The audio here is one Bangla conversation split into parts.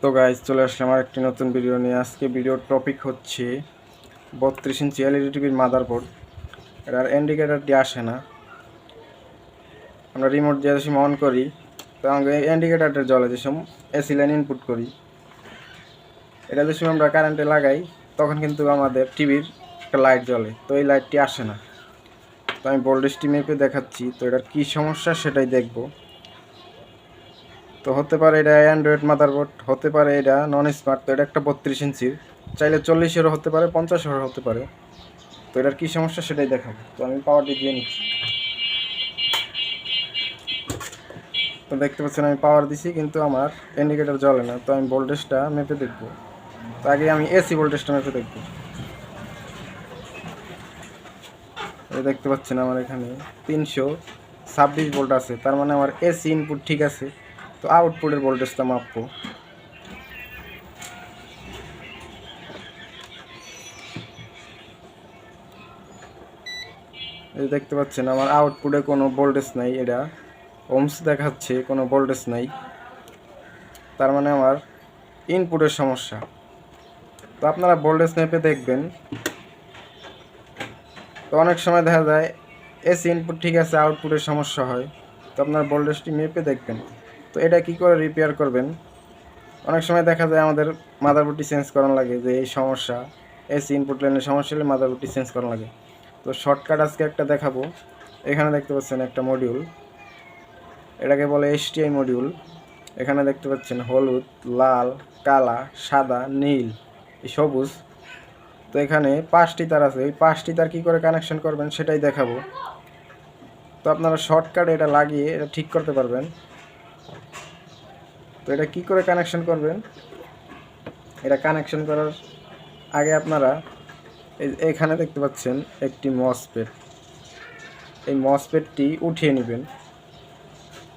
তো গাইজ চলে আসলাম আমার একটি নতুন ভিডিও নিয়ে। আজকে ভিডিওর টপিক হচ্ছে 32 ইঞ্চি এলইডি টিভির মাদারবোর্ড। এটার ইন্ডিকেটারটি আসে না, আমরা রিমোট দিয়ে যে সময় অন করি তো আমাকে ইন্ডিকেটারটা জ্বলে, যে সময় এসি লাইন ইনপুট করি, এটা যে সময় আমরা কারেন্টে লাগাই তখন কিন্তু আমাদের টিভির একটা লাইট জ্বলে, তো এই লাইটটি আসে না। তো আমি ভোল্টেজটি মেপে দেখাচ্ছি, তো এটার কী সমস্যা সেটাই দেখব। তো হতে পারে এটা অ্যান্ড্রয়েড মাদারবোর্ড, হতে পারে এটা নন স্মার্ট। তো এটা একটা 32 ইঞ্চির, চাইলে 40-এরও হতে পারে, 50-এরও হতে পারে। তো এটার কী সমস্যা সেটাই দেখাবো। তো আমি পাওয়ারটি দিয়ে নিচ্ছি। তো দেখতে পাচ্ছেন আমি পাওয়ার দিছি, কিন্তু আমার ইন্ডিকেটর জ্বলে না। তো আমি ভোল্টেজটা মেপে দেখব। তো আগে আমি এসি ভোল্টেজটা মেপে দেখব। দেখতে পাচ্ছেন আমার এখানে 326 ভোল্ট আছে, তার মানে আমার এসি ইনপুট ঠিক আছে। তো আউটপুটের ভোল্টেজটা মাপবো। এই দেখতে পাচ্ছেন আমার আউটপুটে কোনো ভোল্টেজ নাই, এটা ওমস দেখাচ্ছে, কোনো ভোল্টেজ নাই, তার মানে আমার ইনপুটের সমস্যা। তো আপনারা ভোল্টেজ মেপে দেখবেন। তো অনেক সময় দেখা যায় এসি ইনপুট ঠিক আছে, আউটপুটের সমস্যা হয়, তো আপনার ভোল্টেজটি মেপে দেখবেন। তো এটা কি করে রিপেয়ার করবেন? অনেক সময় দেখা যায় আমাদের মাদারবোর্ডটি চেঞ্জ করানো লাগে, যে এই সমস্যা এসি ইনপুট লাইনের সমস্যা হলে মাদারবোর্ডটি চেঞ্জ করানো লাগে। তো শর্টকাট আজকে একটা দেখাবো। এখানে দেখতে পাচ্ছেন একটা মডিউল, এটাকে বলে এইচটিআই মডিউল। এখানে দেখতে পাচ্ছেন হলুদ, লাল, কালা, সাদা, নীল, সবুজ। তো এখানে 5টি তার আছে, এই 5টি তার কী করে কানেকশন করবেন সেটাই দেখাবো। তো আপনারা শর্টকাটে এটা লাগিয়ে এটা ঠিক করতে পারবেন। তো এটা কি করে কানেকশন করবেন? এটা কানেকশন করার আগে আপনারা এখানে দেখতে পাচ্ছেন একটি মসফেট, এই মসফেটটি উঠিয়ে নেবেন।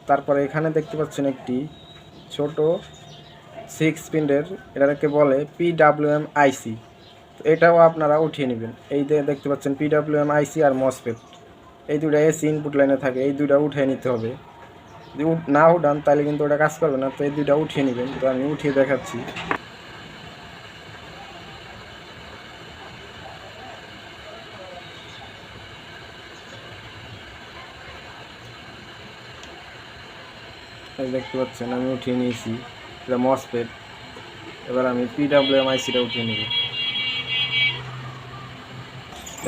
তারপরে এখানে দেখতে পাচ্ছেন একটি ছোট 6 পিনের, এটাকে বলে পিডাব্লিউএম আইসি। তো এটাও আপনারা উঠিয়ে নেবেন। এই যে দেখতে পাচ্ছেন পিডাব্লিউএম আইসি আর মসফেট, এই দুটো এসি ইনপুট লাইনে থাকে, এই দুটো উঠিয়ে নিতে হবে। যদি না উঠান তাহলে কিন্তু ওটা কাজ করবে না। তো এই দুটো উঠিয়ে নেবেন। তো আমি উঠিয়ে দেখাচ্ছি। এই দেখতে পাচ্ছেন আমি উঠিয়ে নিয়েছি, এটা মসফেট। এবার আমি পিডাব্লিউএম আইসিটা উঠিয়ে নেব।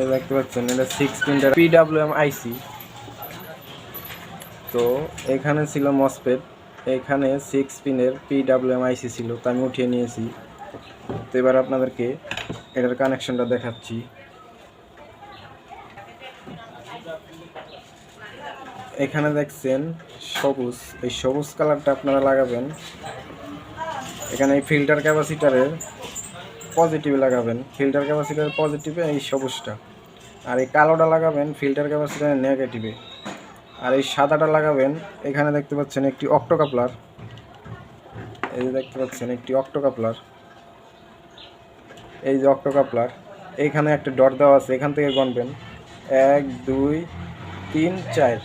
এই দেখতে পাচ্ছেন এটা 6 পিনের পিডাব্লিউএম আইসি। তো এখানে ছিল মসফেট, এখানে 6 পিনের পিডাব্লিউএম আইসি ছিল, তো আমি উঠিয়ে নিয়েছি। তো এবার আপনাদেরকে এটার কানেকশনটা দেখাচ্ছি। এখানে দেখছেন সবুজ, এই সবুজ কালারটা আপনারা লাগাবেন। এখানে এই ফিল্টার ক্যাপাসিটারের পজিটিভে লাগাবেন, ফিল্টার ক্যাপাসিটারের পজিটিভে এই সবুজটা। আর এই কালোটা লাগাবেন ফিল্টার ক্যাপাসিটারের নেগেটিভে। আর এই সাদাটা লাগাবেন, এখানে দেখতে পাচ্ছেন একটি অক্টোকাপলার, এই যে দেখতে পাচ্ছেন একটি অক্টোকাপলার, এই যে অক্টোকাপলার। এইখানে একটা ডট দেওয়া আছে, এখান থেকে গণবেন 1 2 3 4।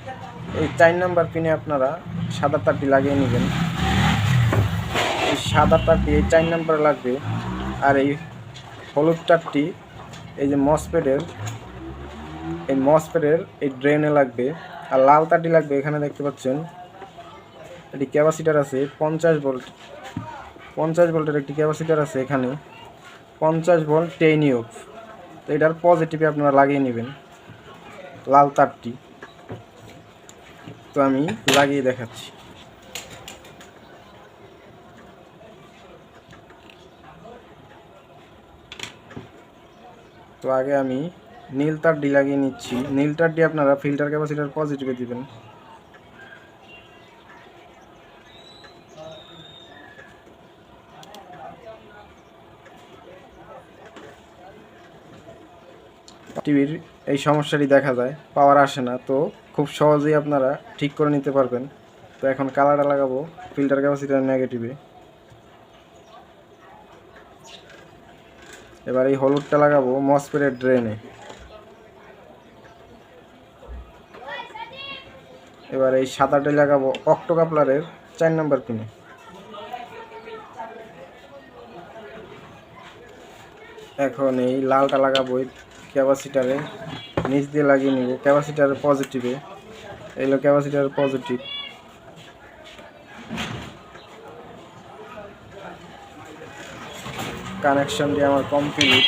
এই 4 নাম্বার পিনে আপনারা সাদা তারটি লাগিয়ে নেবেন। এই সাদা তারটি এই 4 নাম্বারে লাগবে। আর এই হলুদ তারটি এই যে মসফেটের, এই মসফেটের এই ড্রেনে লাগবে। আর লাল তারটি লাগবে, এখানে দেখতে পাচ্ছেন একটি ক্যাপাসিটার আছে 50 ভোল্ট, 50 ভোল্টের একটি ক্যাপাসিটার আছে এখানে, 50 ভোল্ট 10 ইউক। তো এটার পজিটিভে আপনারা লাগিয়ে নেবেন লাল তারটি। তো আমি লাগিয়ে দেখাচ্ছি। তো আগে আমি নীল তারটি লাগিয়ে নিচ্ছি। নীল তারটি আপনারা ফিল্টার ক্যাপাসিটার পজিটিভে দিবেন। টিভির এই সমস্যাটি দেখা যায়, পাওয়ার আসে না, তো খুব সহজেই আপনারা ঠিক করে নিতে পারবেন। তো এখন কালারটা লাগাবো ফিল্টার ক্যাপাসিটার নেগেটিভে। এবার এই হলুদটা লাগাবো মসফেটের ড্রেনে। এবার এই সাদাটা লাগাবো অক্টোকাপলারের 4 নাম্বার পিনে। এখন এই লালটা লাগাবো ক্যাপাসিটারে, নিচ দিয়ে লাগিয়ে নিব ক্যাপাসিটারের পজিটিভে। এগুলো ক্যাপাসিটারের পজিটিভ। কানেকশনটি আমার কমপ্লিট।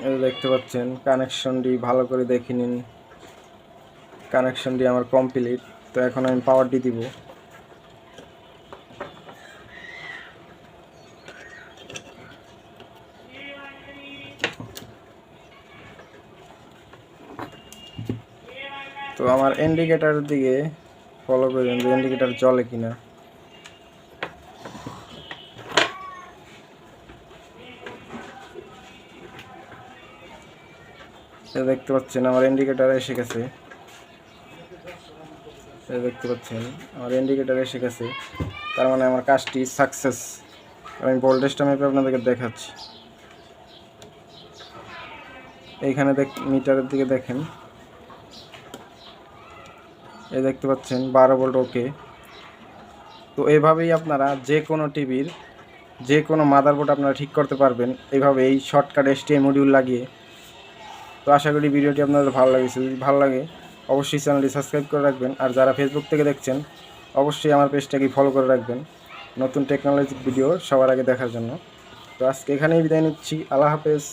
এই দেখতে পাচ্ছেন কানেকশনটি ভালো করে দেখে নিন। কানেকশনটি আমার কমপ্লিট। তো এখন আমি পাওয়ারটি দিব। তো আমার ইন্ডিকেটরের দিকে ফলো করবেন যে ইন্ডিকেটর জ্বলে কিনা। দেখতে পাচ্ছেন আমার ইন্ডিকেটর এসে গেছে। দেখতে পাচ্ছেন আমার ইন্ডিকেটর এসে গেছে, তার মানে আমার কাজটি সাকসেস। আমি ভোল্টেজটা মেপে আপনাদেরকে দেখাচ্ছি। এইখানে মিটারের দিকে দেখেন, এই দেখতে পাচ্ছেন 12 ভোল্ট। ওকে। তো এইভাবেই আপনারা যে কোনো টিভির যে কোনো মাদারবোর্ড আপনারা ঠিক করতে পারবেন এইভাবে, এই শর্টকাট HDMI মডিউল লাগিয়ে। তো আশা করি ভিডিওটি আপনাদের ভালো লাগেছে। যদি ভালো লাগে অবশ্যই চ্যানেলটি সাবস্ক্রাইব করে রাখবেন, আর যারা ফেসবুক থেকে দেখছেন অবশ্যই আমার পেজটাকে ফলো করে রাখবেন নতুন টেকনোলজির ভিডিও সবার আগে দেখার জন্য। তো আজকে এখানেই বিদায় নিচ্ছি। আল্লাহ হাফেজ।